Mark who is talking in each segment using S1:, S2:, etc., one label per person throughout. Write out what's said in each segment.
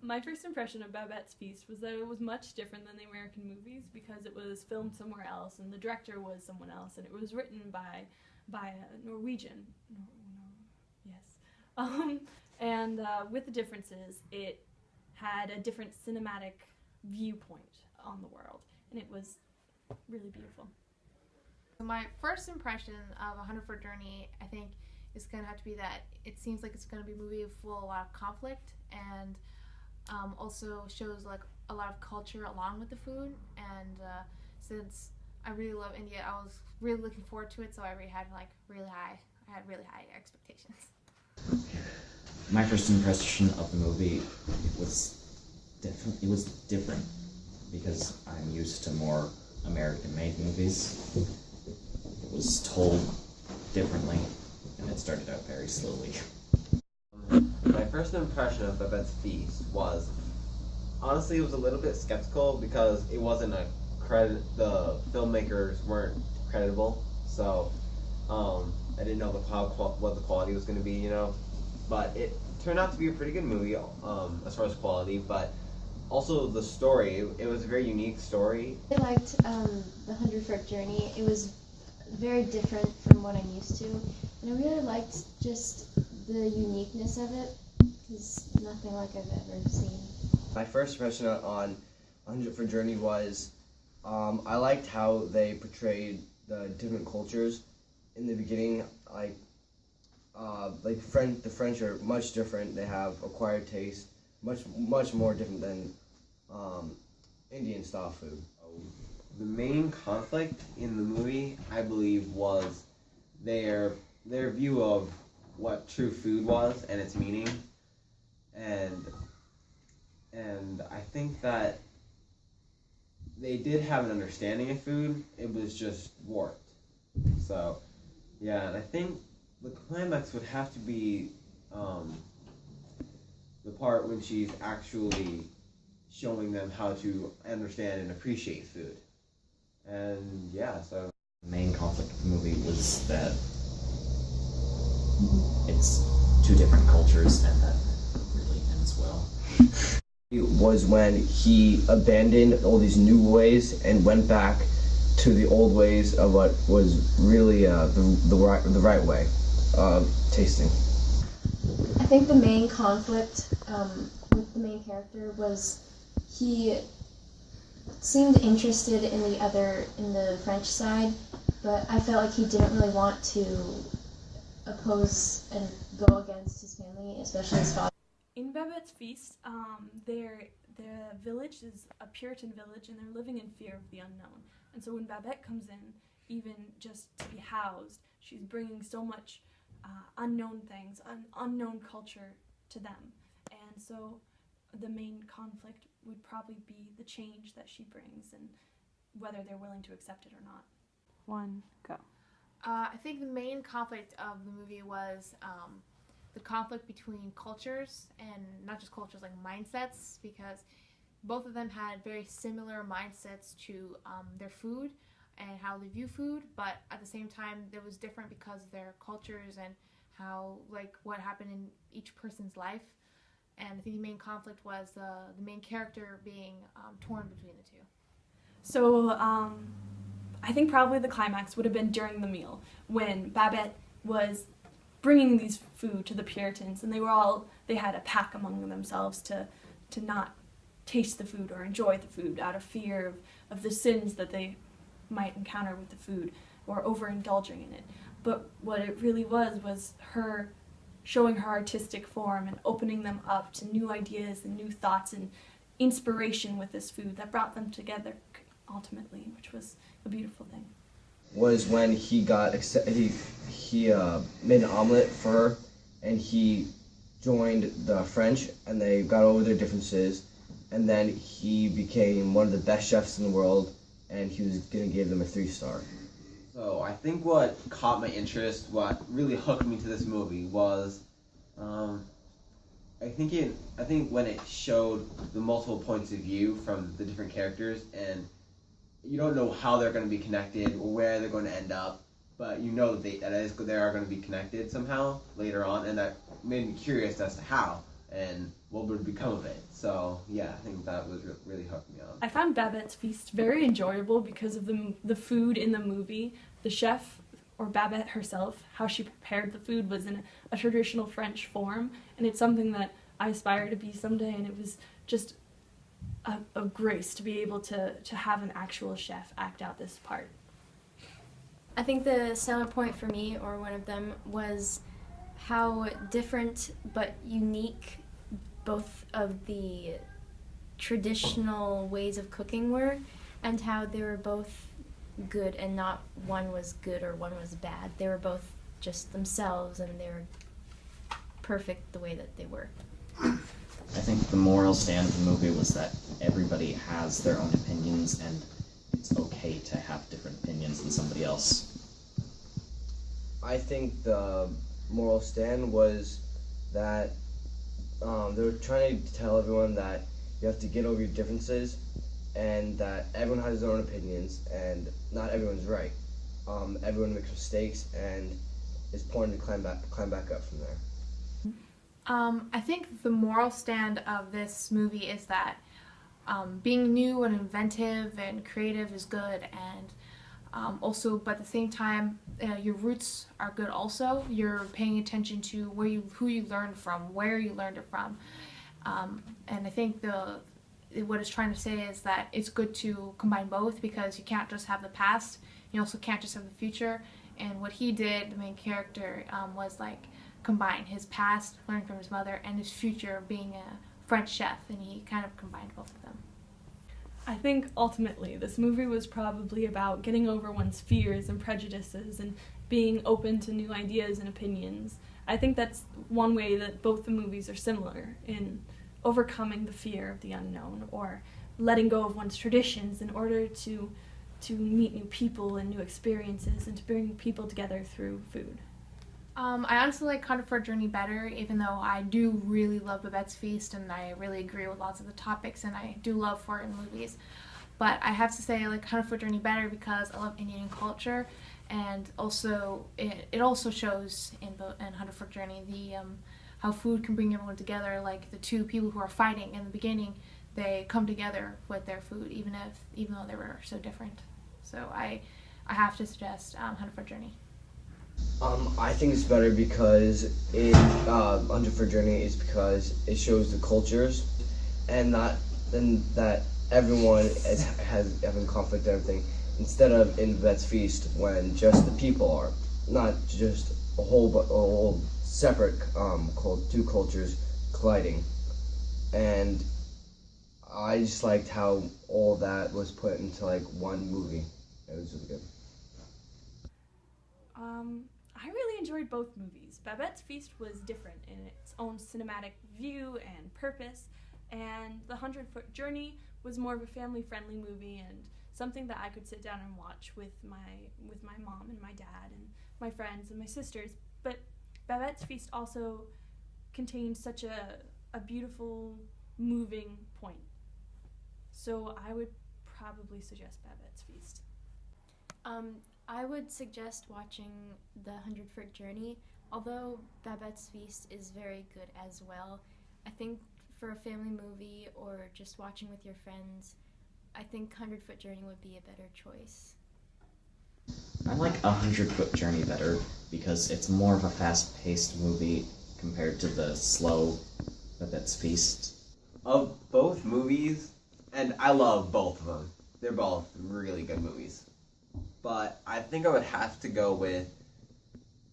S1: My first impression of Babette's Feast was that it was much different than the American movies because it was filmed somewhere else and the director was someone else and it was written by a Norwegian. Yes. And with the differences, it had a different cinematic viewpoint on the world, and it was really beautiful.
S2: My first impression of 100-Foot Journey, I think, is going to have to be that it seems like it's going to be a movie full of a lot of conflict and also shows like a lot of culture along with the food. And since I really love India, I was really looking forward to it, so I had really high expectations.
S3: My first impression of the movie was different because I'm used to more American-made movies. It was told differently, and it started out very slowly.
S4: My first impression of Babette's Feast was, honestly, it was a little bit skeptical because it wasn't a credit. The filmmakers weren't creditable, so I didn't know what the quality was going to be, you know. But it turned out to be a pretty good movie as far as quality, but also the story. It was a very unique story.
S5: I liked the 100-Foot Journey. It was very different from what I'm used to, and I really liked just the uniqueness of it. It's nothing like I've ever seen.
S6: My first impression on 100-Foot Journey was I liked how they portrayed the different cultures. In the beginning, the French are much different. They have acquired taste, much more different than Indian style food.
S4: The main conflict in the movie, I believe, was their view of what true food was and its meaning, and I think that they did have an understanding of food. It was just warped. So, yeah, and I think the climax would have to be the part when she's actually showing them how to understand and appreciate food. And yeah, so
S3: The main conflict of the movie was that it's two different cultures, and that really ends well.
S6: It was when he abandoned all these new ways and went back to the old ways of what was really the right way of tasting.
S5: I think the main conflict with the main character was he seemed interested in the French side, but I felt like he didn't really want to oppose and go against his family, especially his father.
S1: In Babette's Feast, the village is a Puritan village, and they're living in fear of the unknown. And so when Babette comes in, even just to be housed, she's bringing so much unknown things, unknown culture to them. And so the main conflict would probably be the change that she brings and whether they're willing to accept it or not. 1, go.
S2: I think the main conflict of the movie was the conflict between cultures, and not just cultures, like mindsets, because both of them had very similar mindsets to their food and how they view food, but at the same time it was different because of their cultures and how, like, what happened in each person's life. And I think the main conflict was the main character being torn between the two.
S1: So I think probably the climax would have been during the meal when Babette was bringing these food to the Puritans, and they had a pact among themselves to not taste the food or enjoy the food out of fear of the sins that they might encounter with the food or overindulging in it. But what it really was her showing her artistic form and opening them up to new ideas and new thoughts and inspiration with this food that brought them together ultimately, which was a beautiful thing.
S6: Was when he made an omelet for her, and he joined the French, and they got over their differences, and then he became one of the best chefs in the world, and he was going to give them a 3-star.
S4: So I think what caught my interest, what really hooked me to this movie was, I think when it showed the multiple points of view from the different characters, and you don't know how they're going to be connected or where they're going to end up, but you know they are going to be connected somehow later on, and that made me curious as to how. And what would become of it. So yeah, I think that was really hooked me on.
S1: I found Babette's Feast very enjoyable because of the food in the movie. The chef, or Babette herself, how she prepared the food was in a traditional French form, and it's something that I aspire to be someday, and it was just a grace to be able to have an actual chef act out this part.
S5: I think the seller point for me, or one of them, was how different but unique both of the traditional ways of cooking were, and how they were both good, and not one was good or one was bad. They were both just themselves, and they were perfect the way that they were.
S3: I think the moral stand of the movie was that everybody has their own opinions, and it's okay to have different opinions than somebody else.
S6: I think the moral stand was that they were trying to tell everyone that you have to get over your differences, and that everyone has their own opinions, and not everyone's right. Everyone makes mistakes, and it's important to climb back up from there.
S2: I think the moral stand of this movie is that being new and inventive and creative is good, and also, but at the same time, your roots are good also. You're paying attention to who you learned from, where you learned it from, and I think what it's trying to say is that it's good to combine both, because you can't just have the past, you also can't just have the future. And what he did, the main character, was like combine his past, learning from his mother, and his future being a French chef, and he kind of combined both of them.
S1: I think ultimately this movie was probably about getting over one's fears and prejudices and being open to new ideas and opinions. I think that's one way that both the movies are similar in overcoming the fear of the unknown, or letting go of one's traditions in order to meet new people and new experiences, and to bring people together through food.
S2: I honestly like Hunt for a Journey better, even though I do really love Babette's Feast, and I really agree with lots of the topics, and I do love foreign movies. But I have to say I like Hunt for a Journey better because I love Indian culture, and also it also shows in Hunt for a Journey how food can bring everyone together. Like the two people who are fighting in the beginning, they come together with their food, even though they were so different. So I have to suggest Hunt for a Journey.
S6: I think it's better because Hunter for Journey is because it shows the cultures, and that everyone has having conflict and everything, instead of in Babette's Feast when just the people are, not just a whole separate two cultures colliding. And I just liked how all that was put into like one movie. It was really good.
S1: I really enjoyed both movies. Babette's Feast was different in its own cinematic view and purpose, and The 100-Foot Journey was more of a family-friendly movie and something that I could sit down and watch with my mom and my dad and my friends and my sisters. But Babette's Feast also contained such a beautiful, moving point. So I would probably suggest Babette's Feast.
S5: I would suggest watching The 100-Foot Journey, although Babette's Feast is very good as well. I think for a family movie or just watching with your friends, I think 100-Foot Journey would be a better choice.
S3: I like 100-Foot Journey better because it's more of a fast-paced movie compared to the slow Babette's Feast.
S4: Of both movies, and I love both of them, they're both really good movies. But I think I would have to go with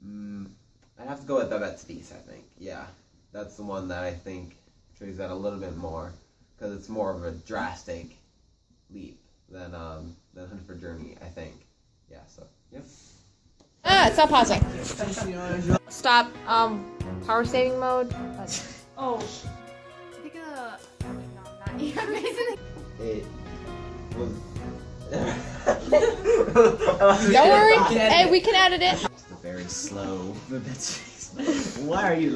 S4: Babette's Feast, I think. Yeah, that's the one that I think shows that a little bit more, because it's more of a drastic leap than Hunt for Journey, I think. Yeah, so, yep.
S2: Stop pausing. Stop, power saving mode.
S1: Oh.
S2: I think no, not even.
S4: It was...
S2: Don't worry, hey, we can edit it.
S3: It's the very slow Babette's Feast. Why are you laughing?